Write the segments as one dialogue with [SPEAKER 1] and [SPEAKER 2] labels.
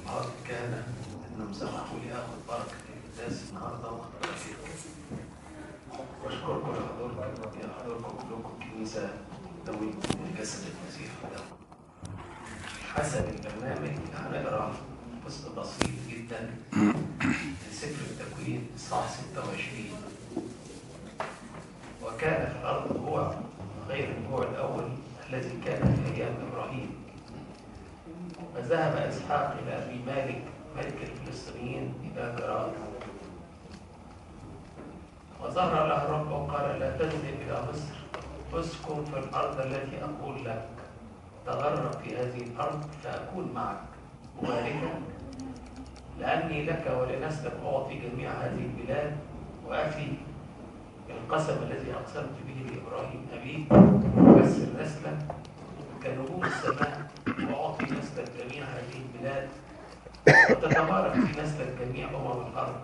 [SPEAKER 1] النهارده كان انهم سمحوا لي اخذ بركه القداس النهارده واخد فيكم. واشكركم لحضوركم كلكم الكنيسه دوي جسد المسيح ودم. حسب البرنامج هنقرا جزء بسيط جدا من سفر التكوين اصحاح 26. وكان في الارض جوع غير الجوع الاول الذي كان في ايام ابراهيم. فذهب اسحاق الى ابي مالك ملك الفلسطينيين الى جرار، وظهر له الرب وقال: لا تنزل الى مصر، اسكن في الارض التي اقول لك، تغرب في هذه الارض فاكون معك مباركا، لاني لك ولنسلك اعطي جميع هذه البلاد، وافي القسم الذي اقسمت به لابراهيم ابيك، وكسر نسلك كنجوم السماء، واعطي نسلك جميع هذه البلاد، وتتبارك في نسلك جميع الارض،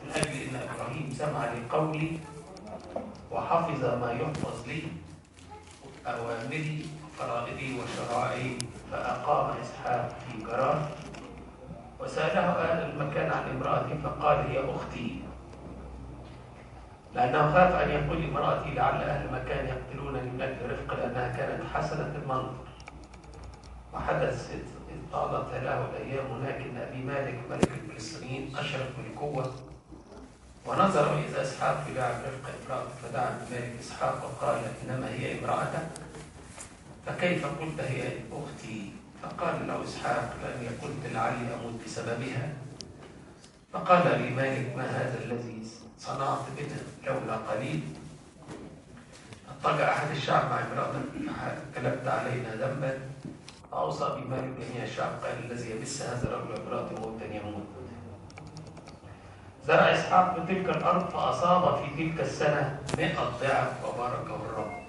[SPEAKER 1] من اجل ان ابراهيم سمع لقولي وحفظ ما يحفظ لي، اوامري فرائضي وشرائعي، فاقام اسحاق في جرار. وساله اهل المكان عن امراته فقال: هي اختي، لانه خاف ان يقول لامراتي لعل اهل المكان يقتلونني من اجل رفق، لانها كانت حسنه المنظر. وحدث إذ طالت له الأيام هناك إن أبي مالك ملك الفلسطينيين أشرف بالقوة، ونظر إذا إسحاق يلاعب رفقة امرأته، فدعا أبي مالك إسحاق وقال: إنما هي امرأتك؟ فكيف قلت هي أختي؟ فقال له إسحاق: لأني قلت لعلي أموت بسببها. فقال أبي مالك: ما هذا الذي صنعت بنا لولا قليل؟ اضطجع أحد الشعب مع امرأتك فكلبت علينا ذنبا. فأوصى أبي مالك جميع الشعب قال: الذي يمس هذا الرجل امرأته موتا يموت. زرع إسحاق بتلك الأرض فأصاب في تلك السنة 100 ضعف، وباركه الرب.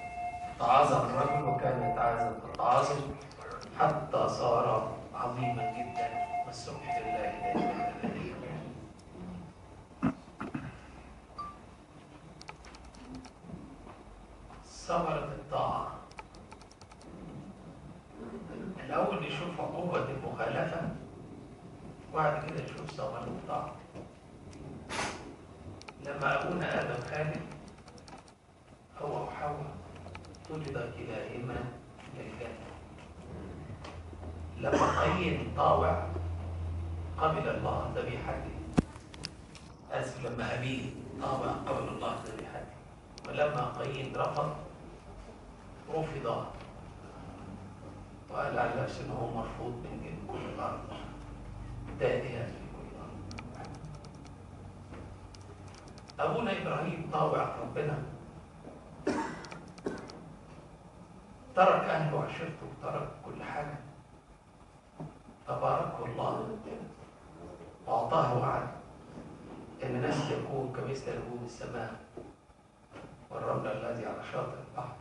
[SPEAKER 1] تعاظم الرجل وكان يتعاظم فتعاظم حتى صار عظيما جدا، والسبح لله دائما أبديا. ثمرة الطاعة. الأول نشوف عقوبة المخالفة، وبعد كده نشوف ثمرة الطاعة. لما أبونا آدم خالد هو وحواء طرد كلاهما من الجنة. لما قايين طاوع قبل الله ذبيحته. لما أبيه طاوع قبل الله ذبيحته، ولما قايين رفض وقال على نفسه انه هو مرفوض من كل الارض، تائها في كل الارض. ابونا ابراهيم طاوع ربنا، ترك اهله وعشيرته وترك كل حاجه، تباركه الله واعطاه وعد ان نسل يكون كمثل نجوم السماء والرمل الذي على شاطئ البحر،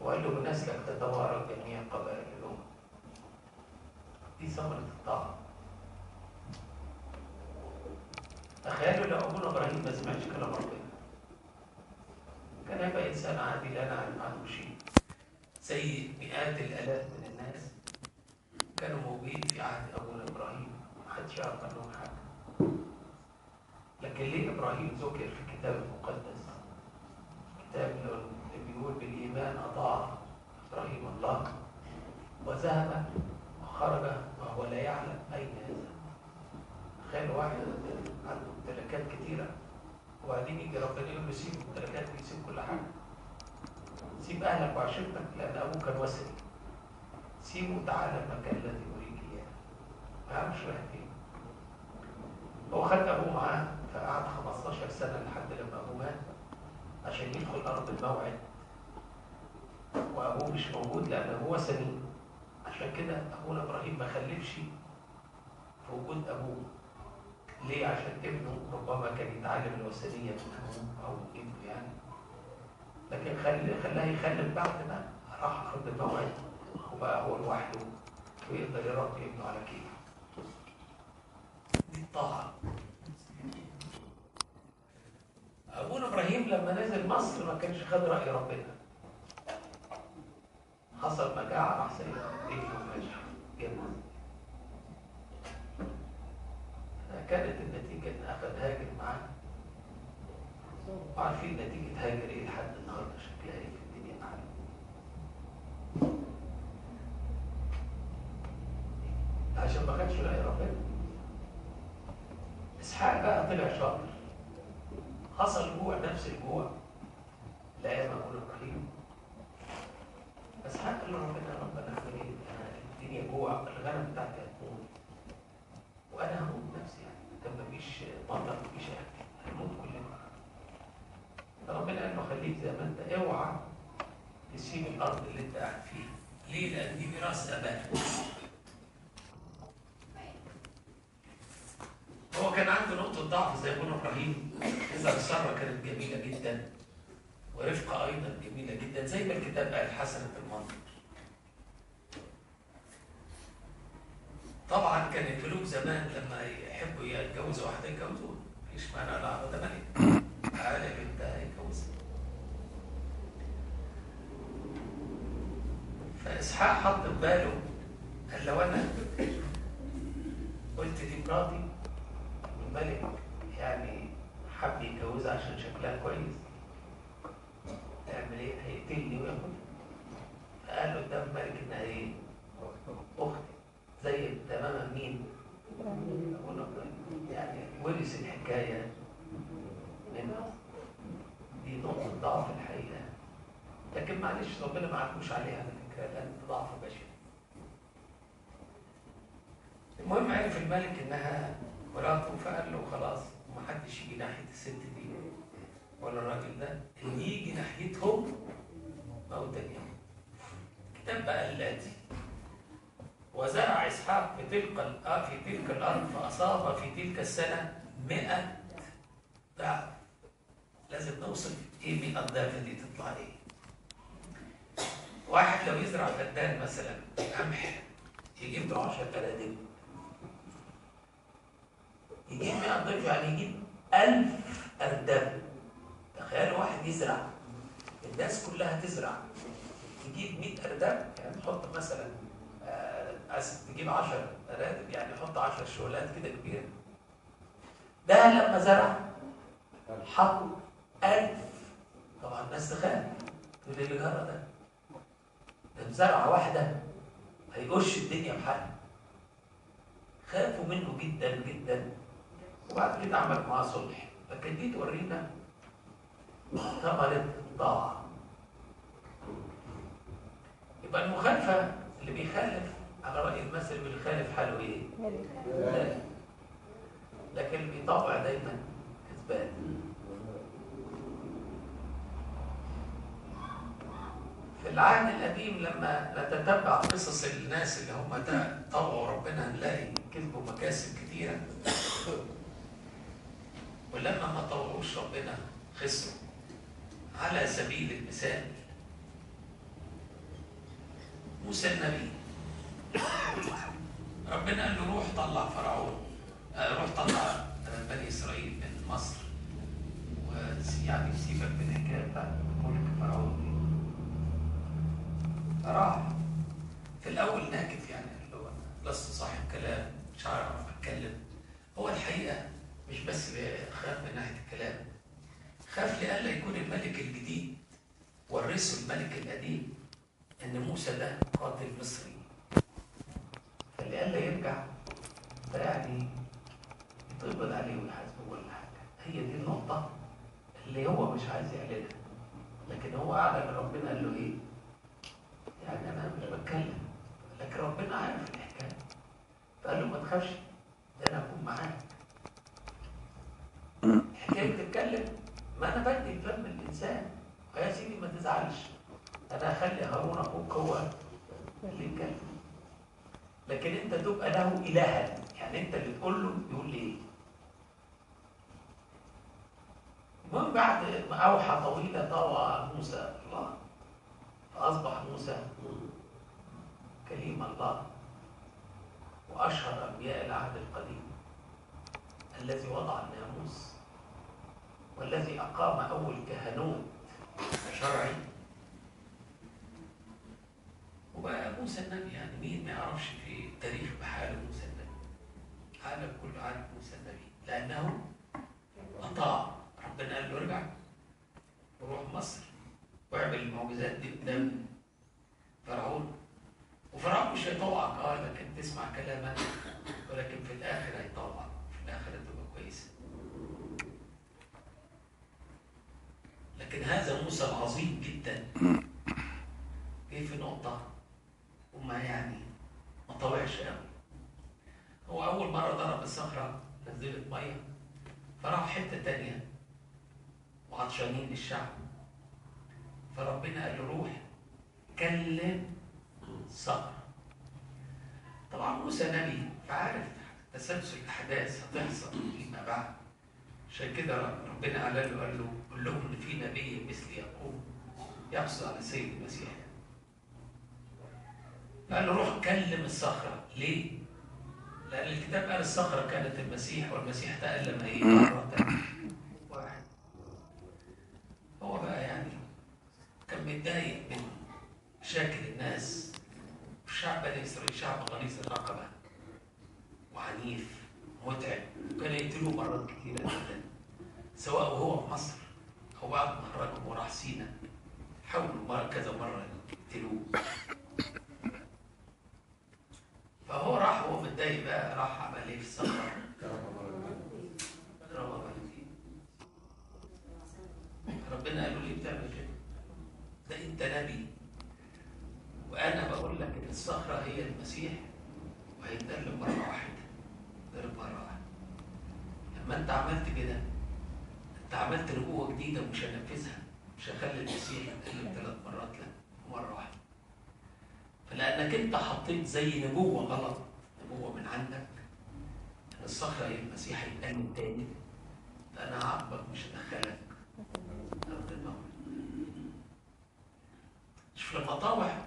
[SPEAKER 1] وقال له: بنسلك تتبارك جميع قبائل الأمم. دي ثمرة الطاعة. تخيلوا لو أبونا إبراهيم ما سمعش كلام ربنا، كان هيبقى إنسان عادي لا نعرف عنه شيء، زي مئات الآلاف من الناس كانوا موجودين في عهد أبونا إبراهيم، محدش يعرف عنهم حاجة. لكن ليه إبراهيم ذكر في الكتاب المقدس؟ كتاب بيقول: بالإيمان أطاع إبراهيم الله وذهب وخرج وهو لا يعلم أين يذهب. تخيل واحد عنده ممتلكات كتيرة، وبعدين يجي ربنا يقول له: سيب الممتلكات دي، سيب كل حاجة، سيب أهلك وعشيرتك لأن أبوك كان وثني، سيبه وتعالى المكان الذي أريك إياه. ما يعرفش رايح فين. هو خد أبوه معاه فقعد 15 سنة لحد لما أبوه مات عشان يدخل أرض الموعد، وأبوه مش موجود لأنه هو وثني. عشان كده أبونا إبراهيم ما خلفش في وجود أبوه. ليه؟ عشان ابنه ربما كان يتعلم الوثنية من أبوه أو ابنه يعني، لكن خلاه يخلف بعد ما راح أرض الموعد وبقى هو لوحده ويقدر يربي ابنه على كيفه. دي الطاعة. أبونا إبراهيم لما نزل مصر ما كانش خد رأي ربنا. حصل مجاعة راح سيد ابنه ماشي جنة. كانت النتيجة إن أخذ هاجر معاه. وعارفين نتيجة هاجر إيه لحد النهاردة، شكلها إيه في الدنيا معانا. عشان ما خدش رأي ربنا. إسحاق بقى طلع شاطر، حصل جوع نفس الجوع لا ياما أقول إبراهيم. إسحاق قال له ربنا أعمل إيه؟ الدنيا جوع، الغنم بتاعتي هتموت وأنا هموت نفسي، يعني ده مفيش مطر مفيش أكل، هنموت كلنا. فربنا قال له خليك زي ما أنت، أوعى تسيب الأرض اللي أنت قاعد فيها. ليه؟ لأن دي ميراث أباك. هو كان عنده نقطة ضعف زي ابونا إبراهيم. إذا سارة كانت جميلة جدا ورفقة أيضا جميلة جدا، زي ما الكتاب قال حسنة المنظر. طبعا كان الفلوس زمان لما يحبوا يتجوزوا واحدة يتجوزوها، مفيش مانع. لا ده ملك تعالى يا بنت يتجوزها. فإسحاق حط في باله، قال لو أنا قلت دي مراتي الملك يعني حب يتجوزها عشان شكلها كويس، تعمل ايه؟ هيقتلني وياخدها. فقال له قدام الملك انها ايه؟ اختي، زي تماما مين؟ يعني ورث الحكايه منه. دي نقطه ضعف الحقيقه، لكن معلش ربنا ما عاتبوش عليها على فكره، لان ضعف بشري. المهم عرف الملك انها مراته، فقال له خلاص ومحدش يجي ناحيه الست دي ولا الراجل ده، اللي يجي ناحيتهم موتني. الكتاب بقى الآتي: وزرع إسحاق في تلك الأرض فأصاب في تلك السنة 100 ضعف. لازم نوصف إيه 100 ضعف دي تطلع إيه؟ واحد لو يزرع فدان مثلا قمح يجيب له 10 أرادب، يجيب 100 ضعف يعني يجيب 1000 أردب. تخيلوا واحد يزرع، الناس كلها تزرع، تجيب 100 أرداب، يعني تحط مثلا تجيب 10 أرادب، يعني حط 10 شغلات كده كبيرة. ده لما زرع حط 1000. طبعا الناس تخاف، تقول اللي جرى ده بزرعة واحدة هيقش الدنيا بحالها. خافوا منه جدا جدا، وبعد كده عمل معاه صلح. لكن دي تورينا ثمرة الطاعة. يبقى المخالفة اللي بيخالف على رأي المثل اللي بيخالف حاله ايه؟ لا. لكن اللي بيطاوع دايما كسبان. في العهد القديم لما نتتبع قصص الناس اللي هم طوعوا ربنا نلاقي كسبوا مكاسب كتيرة، ولما ما طوعوش ربنا خسروا. على سبيل المثال موسى النبي، ربنا قال له روح طلع فرعون، روح طلع بني إسرائيل من مصر، ويعني سيبك من الحكاية بتاعت ملك فرعون دي. فراح في الأول ناكف، يعني اللي هو لست صاحب كلام، مش هعرف أتكلم. هو الحقيقة مش بس خاف من ناحية الكلام، خاف لئلا يكون الملك الجديد ورثه الملك القديم ان موسى ده قاتل مصري، فلئلا يرجع فيعني يتقبض عليه ويحاسبه ولا حاجه. هي دي النقطه اللي هو مش عايز يعلنها، لكن هو اعلن. ربنا قال له ايه؟ يعني انا مش بتكلم، لكن ربنا عارف الحكايه، فقال له ما تخافش، ده انا هكون معاك. حكايه تتكلم، ما انا بدي فم الانسان. يا سيدي ما تزعلش، انا هخلي هارون اخوك هو اللي يتكلم، لكن انت تبقى له الها، يعني انت اللي تقول له يقول لي ايه. المهم بعد ما اوحى طويله طوى موسى الله، فاصبح موسى كليم الله واشهر انبياء العهد القديم، الذي وضع الناموس والذي اقام اول كهنوت شرعي. وبقى موسى النبي، يعني مين ما يعرفش في التاريخ بحاله موسى النبي؟ العالم كله عارف موسى النبي. الزمن، ولكن في الآخر هيطلع، في الآخر هتبقى كويسة. لكن هذا موسى العظيم جدا جه في نقطة وما يعني ما طوعش قوي. هو أول مرة ضرب الصخرة نزلت مية، فراح حتة تانية وعطشانين للشعب، فربنا قال له روح كلم الصخرة. طبعا موسى نبي فعارف تسلسل الأحداث هتحصل فيما بعد، عشان كده ربنا قال له قل لهم إن في نبي مثل يقوم يقصد على سيد المسيح. قال له روح كلم الصخرة. ليه؟ لأن الكتاب قال الصخرة كانت المسيح، والمسيح تألم مرة واحد. هو بقى يعني كان متضايق من مشاكل الناس. الشعب بني إسرائيل شعب غليظ الرقبة وعنيف متعب، وكان يقتلوه مرات كثيرة جدا، سواء وهو في مصر أو بعد ما خرجوا وراح سينا حاولوا كذا مرة يقتلوه. فهو راح وهو متضايق بقى، راح عمل ايه في الصخرة؟ ربنا قال له ليه بتعمل كده؟ ده انت نبي، وانا بقول لك ان الصخرة هي المسيح وهيتقلب مرة واحدة، ضرب مرة واحدة. لما انت عملت كده انت عملت نبوة جديدة ومش هنفذها، مش هخلي المسيح يتقلب 3 مرات، لا مرة واحدة. فلأنك انت حطيت زي نبوة غلط، نبوة من عندك ان الصخرة هي المسيح هيتقلب تاني، فأنا هعاقبك مش هدخلك أرض الموت. شوف لما طاوع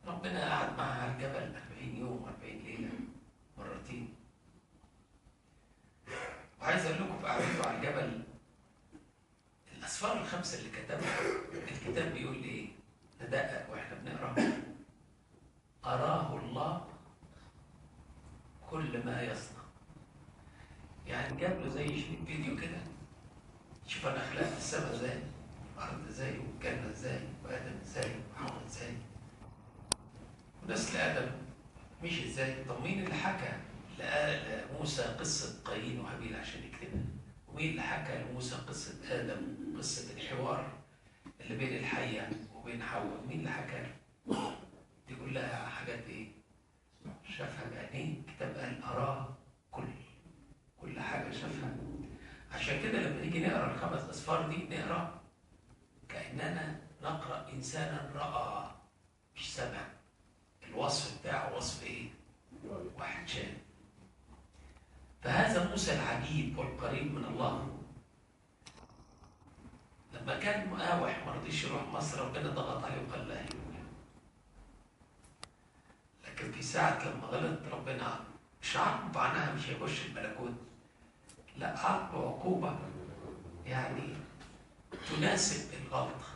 [SPEAKER 1] ربنا قعد معها على الجبل 40 يوم 40 ليلة مرتين. وعايز اقول لكم في قعدته على الجبل الأسفار ال5 اللي كتبها الكتاب بيقول ايه؟ ندقق واحنا بنقرا. أراه الله كل ما يصنع. يعني جاب له زي شريط فيديو كده، شوف انا خلقت السماء ازاي، الارض ازاي، والجنه ازاي، وادم ازاي، وحواء ازاي، ونسل ادم مش ازاي. طب مين اللي حكى لموسى قصه قايين وهابيل عشان يكتبها؟ ومين اللي حكى لموسى قصه ادم، قصه الحوار اللي بين الحيه وبين حواء؟ مين اللي حكى له؟ دي كلها حاجات ايه؟ شافها بعينيه. الكتاب قال اراه كل حاجه شافها. عشان كده لما نيجي نقرا ال5 أسفار دي نقرا كأننا نقرا انسانا راى مش سمع. الوصف بتاعه وصف ايه؟ واحد شاف. فهذا موسى العجيب والقريب من الله لما كان مقاوح ما رضيش يروح مصر، ربنا ضغط عليه وقال لا يروح. لكن في ساعة لما غلط ربنا مش عاقبه عنها، مش هيخش الملكوت، لا عاقبه عقوبة يعني تناسب الغلطة.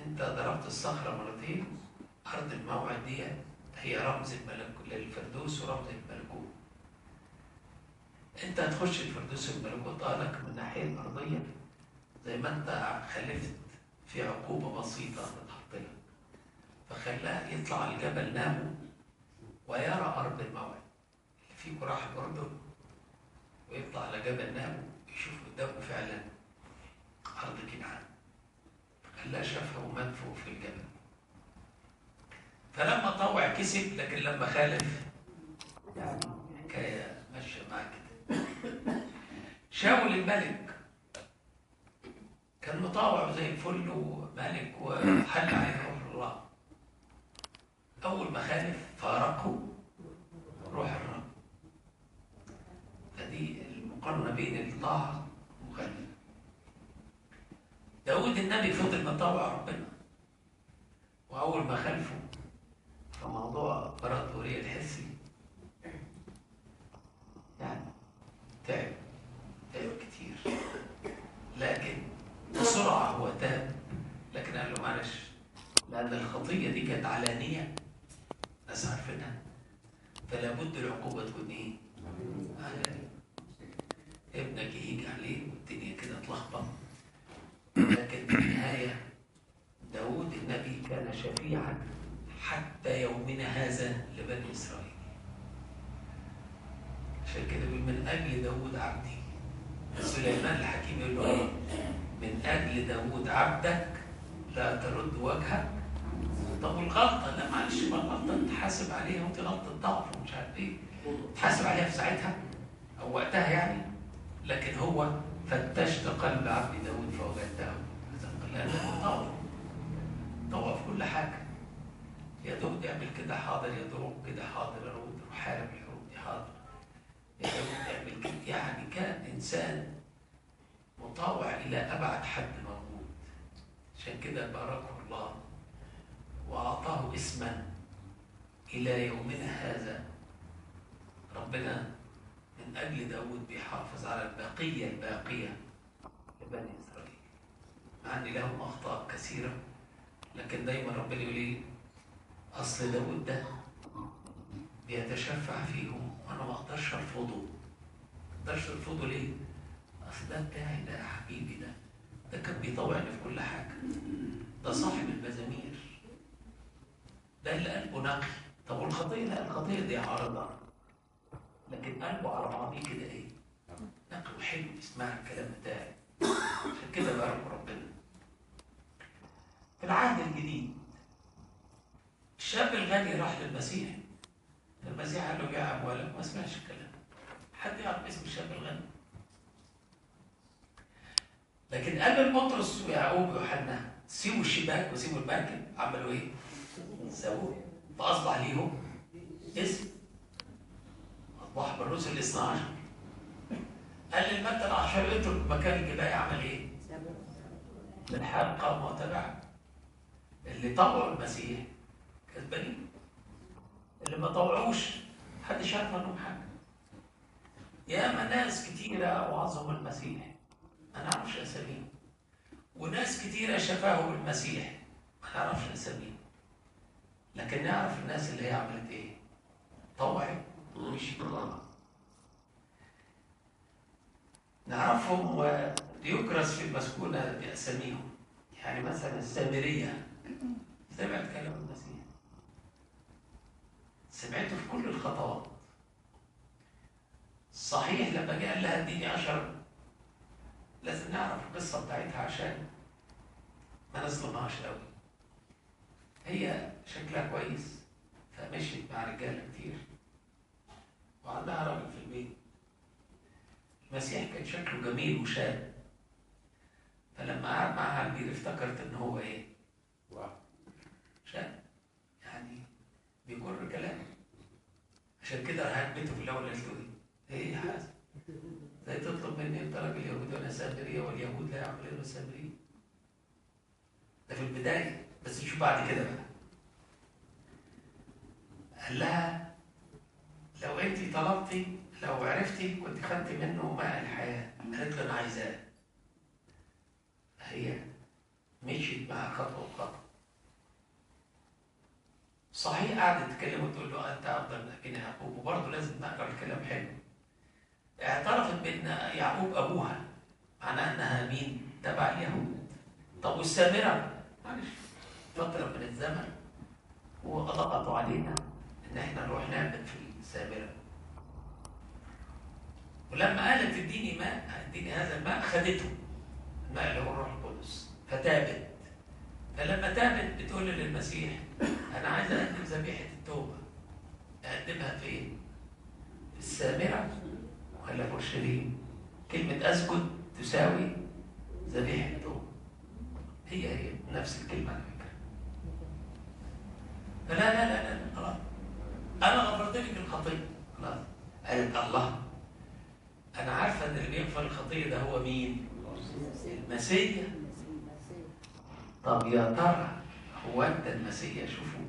[SPEAKER 1] انت ضربت الصخرة مرتين، أرض الموعد دي هي رمز للفردوس ورمز الملكوت. انت هتخش الفردوس والملكوت لك من الناحية الأرضية زي ما انت خلفت في عقوبة بسيطة تتحط لك، فخلاه يطلع على الجبل نامو ويرى أرض الموعد. اللي فيكم راح الأردن ويطلع على جبل نامو يشوف قدامه فعلا أرض كنعان، فخلاه شافها ومات فوق في الجبل. فلما طوع كسب، لكن لما خالف يعني حكاية ماشية معاه كده. شاول الملك كان مطاوع زي الفل وملك وحل عليه روح الله. أول ما خالف فارقه روح الرب. فدي المقارنة بين الطاعة والمخالفة. داود النبي فضل مطاوع ربنا، وأول ما خالفه فموضوع امبراطورية الحسي يعني تعب كتير، لكن بسرعة هو تاب. لكن قال له معلش، لأن الخطية دي كانت علانية ناس عارفينها، فلا بد العقوبة تكون إيه؟ علانية. ابنك يهيج عليه والدنيا كده تلخبط، لكن في النهاية داود النبي كان شفيعا حتى يومنا هذا لبني إسرائيل. عشان كده بيقول من أجل داود عبدي. سليمان الحكيم يقول له إيه؟ من أجل داود عبدك لا ترد وجهك. طب والغلطة؟ لا معلش، ما الغلطة تحاسب عليها، ودي غلطة ضعف ومش عارف إيه، تحاسب عليها في ساعتها أو وقتها يعني. لكن هو فتشت قلب عبد داود فوجدته. لأنه طوع في كل حاجة. يا داود اعمل كده حاضر، يا داود كده حاضر، يا داود روح حارب الحروب دي حاضر، يا داود اعمل كده. يعني كان إنسان مطاوع إلى أبعد حد موجود. عشان كده باركه الله وأعطاه اسما إلى يومنا هذا. ربنا من أجل داود بيحافظ على البقية الباقية لبني إسرائيل، مع أن لهم أخطاء كثيرة، لكن دايما ربنا يقول لي أصل داود ده بيتشفع فيهم وأنا ما أقدرش أرفضه. ما أقدرش أرفضه ليه؟ أصل ده بتاعي، ده حبيبي، ده كان بيطوعني في كل حاجة، ده صاحب المزامير، ده اللي قلبه نقي. طب والخطية؟ لا، الخطية دي عارضة، لكن قلبه على بعضيه كده إيه؟ نقي وحلو، يسمع الكلام بتاعي. عشان كده بارك ربنا. في العهد الجديد الشاب الغني راح للمسيح، المسيح قال له يا أموالك، ما سمعش الكلام. حد يعرف اسم الشاب الغني؟ لكن قبل بطرس ويعقوب ويوحنا سيبوا الشباك وسيبوا المركب، عملوا ايه؟ سووه، فاصبح ليهم اسم، اصبح بالرسل 12. قال للمتى العشر اترك مكان الجباية، عمل ايه؟ من حال قوم وتبعه. اللي طوعوا المسيح كسبانين، اللي ما طوعوش محدش عارف عنهم حاجه. ياما ناس كتيره وعظهم المسيح ما نعرفش اساميهم، وناس كتيره شفاهم المسيح ما نعرفش اساميهم، لكن نعرف الناس اللي هي عملت ايه؟ طوعت ومشيت الله. نعرفهم ويكرس في المسكونه باساميهم. يعني مثلا السامريه سمعت كلام المسيح، سمعته في كل الخطوات. صحيح لما جاء قال لها اديني 10، لازم نعرف القصه بتاعتها عشان ما نظلمهاش قوي. هي شكلها كويس فمشيت مع رجاله كتير وعندها راجل في البيت. المسيح كان شكله جميل وشاب، فلما قعد معها على البيت افتكرت ان هو ايه؟ شاب، يعني بيجر كلام. عشان كده هجبته في الاول، قالت له ايه يا حازم؟ ازاي تطلب مني انت راجل يهودي وانا سامريه، واليهود لا يعملون السامريه؟ ده في البدايه، بس نشوف بعد كده بقى. قال لها لو انت طلبتي، لو عرفتي كنت خدت منه ماء الحياه. قالت له انا عايزاه. هي مشيت معاه خطوه بخطوه. صحيح قعدت تتكلم وتقول له انت افضل من ابينا يعقوب، وبرضه لازم نقرا الكلام حلو. اعترفت بان يعقوب ابوها، معناها انها مين؟ تبع اليهود. طب والسامره؟ معلش، فتره من الزمن وضغطوا علينا ان احنا نروح نعبد في السامره. ولما قالت اديني ماء، اديني هذا الماء، خدته، الماء اللي هو الروح القدس، فتابت. فلما تابت بتقول للمسيح انا عايز اقدم ذبيحه التوبه. اقدمها فين؟ في السامره ولا في اورشليم؟ كلمه اسجد تساوي ذبيحه توبه، هي نفس الكلمه على فكره. فلا لا لا لا خلاص، انا غفرت لك الخطيه خلاص. قالت الله، انا عارفه ان اللي بيغفر الخطيه ده هو مين؟ المسيح. طب يا ترى هو انت المسيح؟ شوفوا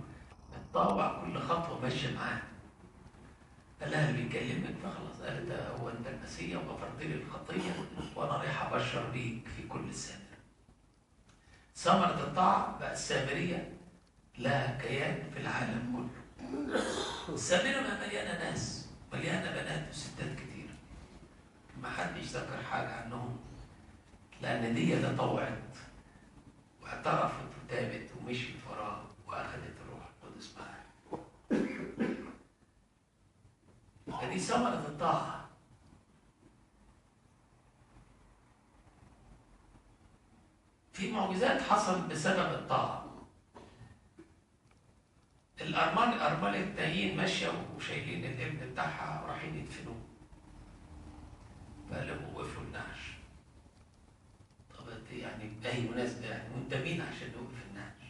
[SPEAKER 1] بتطاوع كل خطوه ماشيه معاه. قال لها اللي بيكلمك، فخلاص قالت هو انت المسيح وغفرت لي الخطيه وانا رايح ابشر بيك في كل السامره. ثمره الطاعه بقى السامريه لها كيان في العالم كله. السامره مليانه ناس، مليانه بنات وستات كتير، ما حدش ذكر حاجه عنهم، لان دي اللي طوعت واعترفت وتابت ومشيت وراه واخذت الروح القدس معها. فدي ثمرة الطاعة. في معجزات حصلت بسبب الطاعة. أرملة نايين ماشية وشايلين الابن بتاعها ورايحين يدفنوه، فقلبوا وقفوا النعش. طب يعني أي مناسبة يعني وأنت مين عشان نوقف النعش؟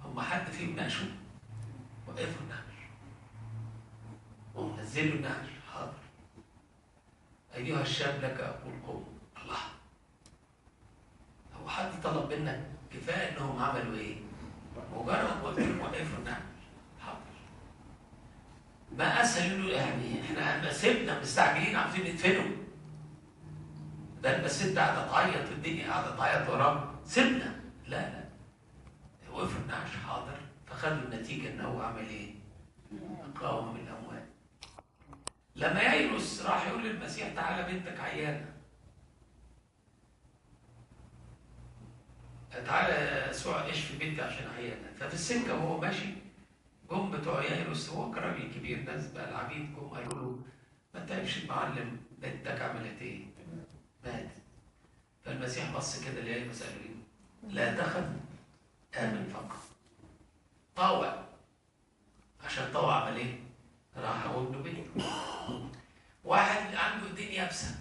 [SPEAKER 1] هم حد فيهم ناقشوا؟ وقفوا النعش ونزلوا النعش. حاضر أيها الشاب لك أقول قم. الله، هو حد طلب منك؟ كفاية إنهم عملوا إيه؟ مجرد وقفوا النعش. حاضر. ما أسهل يعني إحنا سيبنا مستعجلين عاوزين ندفنوا، ده لما الست قاعدة تعيط والدنيا قاعدة تعيط وراه سيبنا. لا وقفوا النعش. حاضر. فخدوا النتيجة إن هو عمل إيه؟ قاوم من الأموات. لما ييروس راح يقول للمسيح تعالى بنتك عيانة، تعالى يسوع اشفي بنتي عشان عيانة. ففي السكة وهو ماشي جم بتوع ييروس، هو كان راجل كبير، ناس بقى العبيد جم قالوا له ما تعبش المعلم، بنتك عملت ايه؟ ماتت. فالمسيح بص كده لييروس قال له لا تخف، آمن فقط. طاوع. عشان طاوع عمل ايه؟ راح ابنه بنته. واحد عنده ايدين يابسه،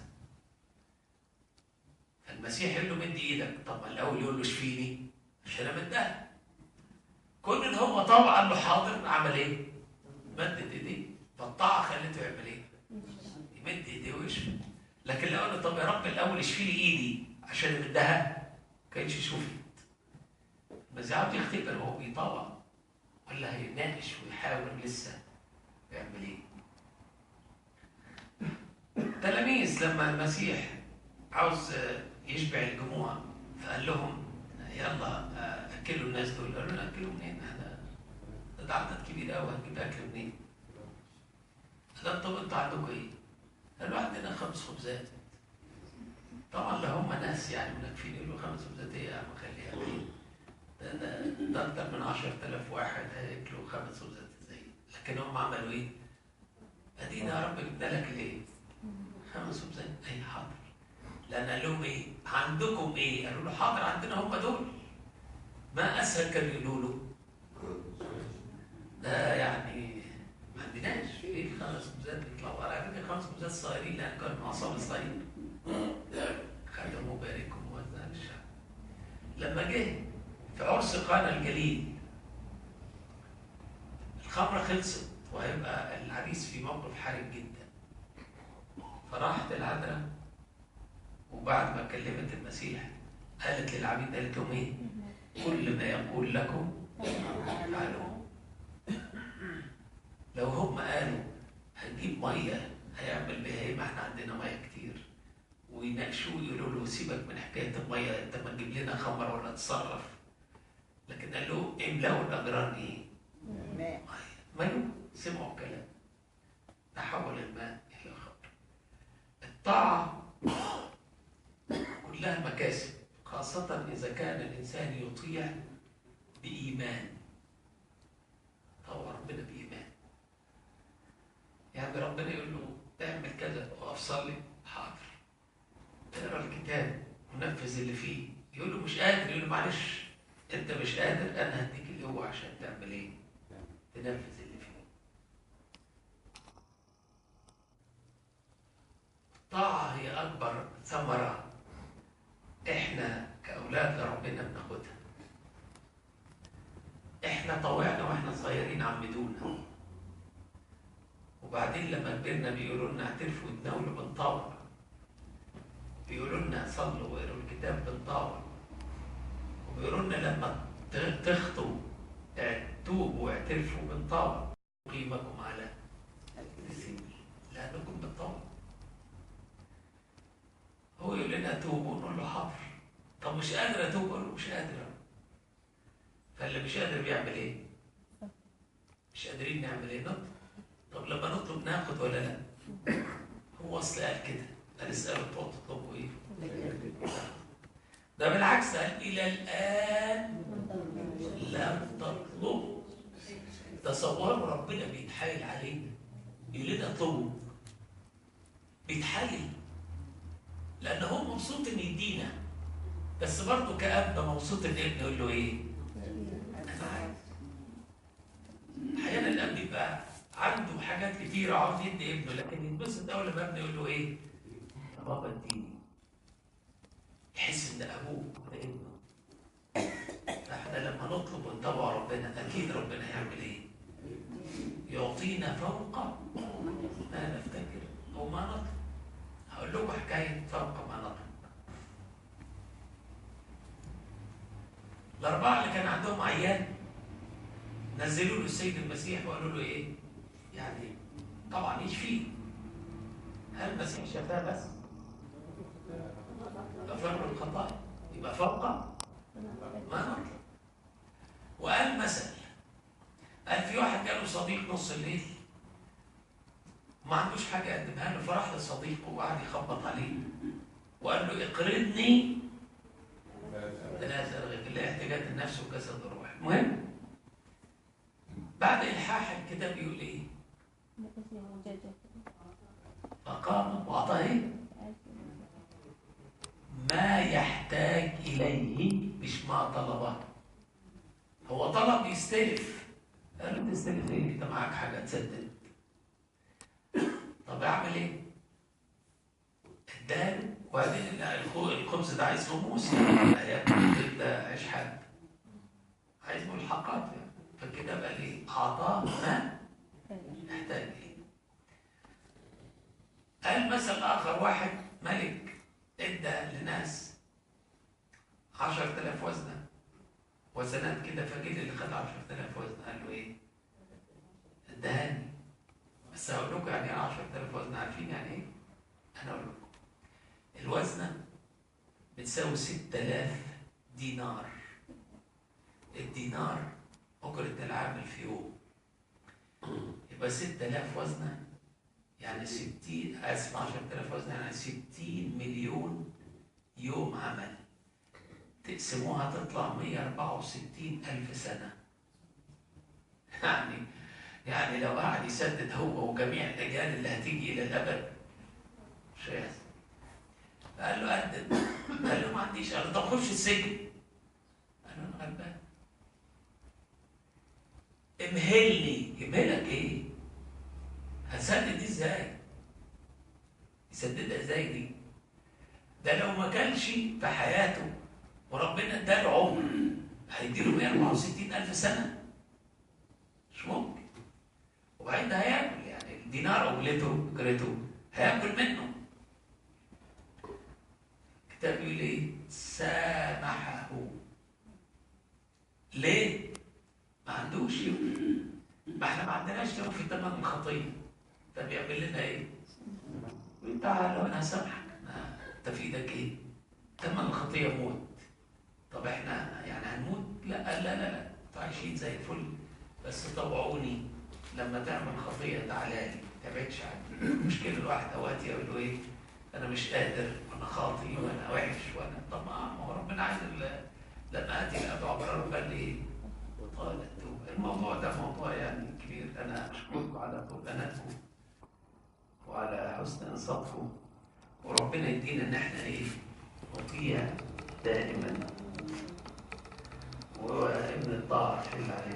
[SPEAKER 1] فالمسيح يقول له مد ايدك. طب ما الاول يقول له اشفيني عشان امدها. كون ان هو طاوع قال له حاضر، عمل ايه؟ مدت ايديه. فالطاعه خلته يعمل ايه؟ يمد ايديه ويشفي. لكن لو قال له طب يا رب الاول اشفي لي ايدي عشان امدها، ما كانش شفت. بس عاوز يختبر وهو بيطاوع ولا هيناقش ويحاول لسه يعمل ايه؟ التلاميذ لما المسيح عاوز يشبع الجموع فقال لهم يلا اكلوا الناس دول. قالوا له اكلوا منين؟ احنا ده عدد كبير قوي، هنجيب اكل منين؟ قال طب انتوا عندكم ايه؟ قالوا عندنا 5 خبزات. طبعا لا هم ناس يعني منكفين يقولوا 5 خبزات ايه يا عم خليها ايه؟ ده اكتر من 10,000 واحد هياكلوا 5 خبزات ازاي؟ لكن هم عملوا ايه؟ ادينا يا رب جبنا لك الايه؟ 5 خبزات. اي حاضر. لأن قال لهم إيه؟ عندكم إيه؟ قالوا له حاضر عندنا هم دول. ما أسهل كانوا يقولوا له ده يعني ما عندناش إيه 5 خبزات يطلعوا. على فكرة 5 خبزات صغيرين لأن كانوا من أعصاب صغير. خدموا باركهم ووزعوا للشعب. لما جه في عرس قانا الجليل الخمرة خلصت وهيبقى العريس في موقف حرج جدا، فراحت العذراء وبعد ما كلمت المسيح قالت للعبيد، قالت لهم ايه؟ كل ما يقول لكم فعلوه. لو هم قالوا هنجيب ميه هيعمل بيها ايه؟ ما احنا عندنا ميه كتير. ويناقشوه يقولوا له سيبك من حكايه الميه، انت ما تجيب لنا خمر ولا تصرف. لكن قال له املأوا الاجران ايه؟ ماء. ملوا. سمعوا الكلام، تحول الماء الى خمر. الطاعه كلها مكاسب، خاصة إذا كان الإنسان يطيع بإيمان. طوع ربنا بإيمان. يعني ربنا يقول له اعمل كذا وقف صلي، حاضر. اقرا الكتاب ونفذ اللي فيه. يقول له مش قادر، يقول له معلش أنت مش قادر، أنا هديك القوة عشان تعمل إيه؟ تنفذ اللي فيه. الطاعة هي أكبر ثمرة احنا كأولاد ربنا بناخدها. احنا طوعنا واحنا صغيرين عمدونا، وبعدين لما كبرنا بيقولوا لنا اعترفوا وتناولوا بنطاوع، بيقولوا لنا صلوا وقروا الكتاب بنطاوع، وبيقولوا لنا لما تخطوا توبوا واعترفوا بنطاوع قيمكم على السبيل لأنكم بنطاوع. هو يقول لنا توبوا نقول له حاضر. طب مش قادر اتوب، اقول له مش قادر. فاللي مش قادر بيعمل ايه؟ مش قادرين نعمل ايه؟ نطلب. طب لما نطلب ناخد ولا لا؟ هو اصل قال كده، قال اسالوا تطلبوا ايه؟ ده بالعكس قال الى الان لم تطلبوا. تصوروا ربنا بيتحايل علينا، يقول لنا طلب، بيتحايل لأن هو مبسوط إن يدينا، بس برضه كأب مبسوط إن ابنه يقول له إيه؟ أنا عايز. أحيانا الأب بيبقى عنده حاجات كتيرة عاوز يدي ابنه، لكن يتبسط أول لما ابنه يقول له إيه؟ يا بابا اديني. يحس إن أبوه ده ابنه. فإحنا لما نطلب ونتبع ربنا أكيد ربنا هيعمل إيه؟ يعطينا فوق ما نفتكر أو ما نطلب. هقول لكم حكاية فوق ما نطلب. الأربعة اللي كان عندهم عيان نزلوا له السيد المسيح وقالوا له إيه؟ يعني طبعا يشفيه. هل المسيح شفاه بس؟ غفر له الخطايا، يبقى فوق ما نطلب. وقال مثل، قال في واحد جاله صديق نص الليل ما عندوش حاجة يقدمها له، فراح لصديقه وقعد يخبط عليه وقال له اقرضني 3 أرغفة لاحتياجات النفس والجسد والروح. المهم بعد إلحاح الكتاب يقول إيه؟ فقام وأعطاه إيه؟ ما يحتاج إليه مش ما طلبه. هو طلب يستلف، قال له تستلف إيه؟ أنت معاك حاجة تسدد. طب أعمل إيه؟ اداله. وبعدين الخبز ده عايز موسى، لا ياكل ده عيش حد، عايز ملحقات يعني. فالكتاب قال ايه؟ اعطاه ما يحتاج ايه. قال مثل اخر، واحد ملك ادى لناس 10,000 وزنه وزنات كده، فجيل اللي خد 10,000 وزنه قال له ايه؟ ادهاني. بس هقول لكم يعني ايه 10,000 وزنه، عارفين يعني ايه؟ انا اقول لكم الوزنه بتساوي 6,000 دينار. الدينار أجرة العامل في يوم، يبقى 6,000 وزنة يعني 10,000 وزنة يعني 60 مليون يوم عمل. تقسموها تطلع 164,000 سنة. يعني لو قعد يسدد هو وجميع الأجيال اللي هتيجي إلى الأبد مش هيحصل. قال له قدم، قال له ما عنديش. قال له طب خش السجن. قال له انا غلبان. امهلني. يمهلك ايه؟ هتسدد دي ازاي؟ يسددها ازاي دي؟ ده لو ما كانش في حياته وربنا اداله عمر هيديله 164,000 سنه؟ مش ممكن. وبعدين ده هياكل، يعني الدينار اجرته هياكل منه. الكتاب بيقول ايه؟ سامحه. ليه؟ ما عندوش يوم. ما احنا ما عندناش يوم في ثمن الخطيه. ده بيعمل لنا ايه؟ تعالى وانا هسامحك. انت في ايدك ايه؟ ثمن الخطيه موت. طب احنا يعني هنموت؟ لا لا لا لا، انتوا عايشين زي الفل، بس طوعوني لما تعمل خطيه تعالى لي، ما تبعدش عني. المشكله الواحد اوقات يقول له ايه؟ انا مش قادر وانا خاطي وانا وحش وانا. طب ما هو ربنا عايز لما اتي الاب عبر قال لي ايه؟ قال التوبه. الموضوع ده موضوع يعني كبير. انا اشكركم على طول اناتكم وعلى حسن انصاتكم، وربنا يدينا ان احنا ايه؟ نطيع دائما، وابن الطاعه حل عليه.